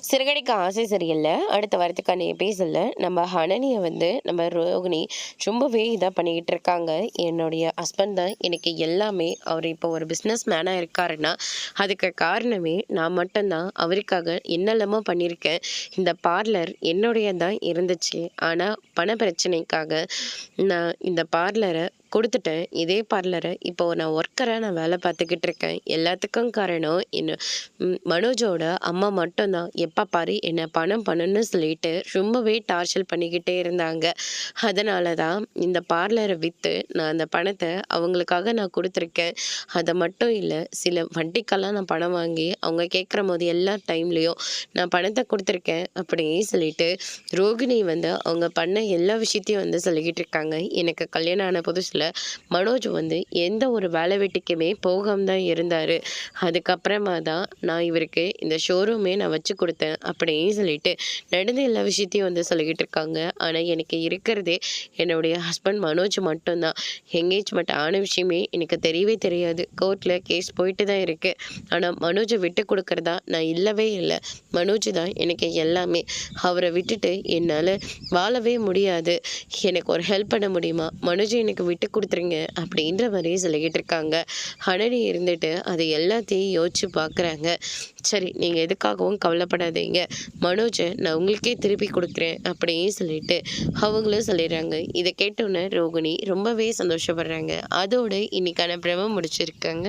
சிறகடிக்க ஆசை சரியில்ல. அடுத்த வாரத்துக்கான எபிசோட்ல நம்ம ஹனனிய நம்ம ரோகிணி ரொம்பவே இதா பண்ணிக்கிட்டு இருக்காங்க. என்னுடைய ஹஸ்பண்ட் தான் எனக்கு எல்லாமே. அவர் இப்போ ஒரு பிஸ்னஸ் மேனா இருக்காருன்னா, அதுக்கு காரணமே நான் மட்டும் தான். அவருக்காக என்னெல்லாமோ பண்ணியிருக்கேன். இந்த பார்லர் என்னுடையது தான் இருந்துச்சு. ஆனா பண பிரச்சனைக்காக நான் இந்த பார்லர கொடுத்துட்டேன். இதே பார்லரை இப்போ நான் நான் வேலை பார்த்துக்கிட்டு இருக்கேன். எல்லாத்துக்கும் காரணம் மனோஜோட அம்மா மட்டும்தான். எப்போ பாரு என்னை பணம் பண்ணணும்னு சொல்லிட்டு ரொம்பவே டார்ச்சர் பண்ணிக்கிட்டே இருந்தாங்க. அதனால தான் இந்த பார்லரை விற்று நான் அந்த பணத்தை அவங்களுக்காக நான் கொடுத்துருக்கேன். அதை மட்டும் இல்லை, சில வட்டிக்கெல்லாம் நான் பணம் வாங்கி அவங்க கேட்குற போது எல்லா டைம்லேயும் நான் பணத்தை கொடுத்துருக்கேன் அப்படின்னு சொல்லிட்டு ரோகிணி அவங்க பண்ண எல்லா விஷயத்தையும் சொல்லிக்கிட்டு இருக்காங்க. எனக்கு கல்யாணம் ஆன புதுசில் மனோஜ் எந்த ஒரு வேலை வெட்டிக்குமே போகாம தான் இருந்தார். அதுக்கப்புறமா தான் நான் இவருக்கு இந்த ஷோரூமே நான் வச்சு கொடுத்தேன் அப்படின்னு சொல்லிட்டு நடந்த எல்லா விஷயத்தையும் சொல்லிக்கிட்டு இருக்காங்க. ஆனால் எனக்கு இருக்கிறதே என்னுடைய ஹஸ்பண்ட் மனோஜ் மட்டும்தான். எங்கேஜ்மெண்ட் ஆன விஷயமே எனக்கு தெரியவே தெரியாது. கோர்ட்டில் கேஸ் போயிட்டு தான் இருக்கு. ஆனால் மனோஜை விட்டு கொடுக்கறதா நான் இல்லவே இல்லை. மனோஜ் தான் எனக்கு எல்லாமே. அவரை விட்டுட்டு என்னால் வாழவே முடியாது. எனக்கு ஒரு ஹெல்ப் பண்ண முடியுமா? மனோஜை எனக்கு விட்டு கொடுத்துருங்க அப்படின்ற மாதிரியே சொல்லிக்கிட்டு இருக்காங்க. ஹனனி இருந்துட்டு அதை எல்லாத்தையும் யோசிச்சு பார்க்குறாங்க. சரி, நீங்கள் எதுக்காகவும் கவலைப்படாதீங்க, மனோஜை நான் உங்களுக்கே திருப்பி கொடுக்குறேன் அப்படின்னு சொல்லிட்டு அவங்களும் சொல்லிடுறாங்க. இதை கேட்டோன்னே ரோகிணி ரொம்பவே சந்தோஷப்படுறாங்க. அதோடு இன்னைக்கான பிரம முடிச்சிருக்காங்க.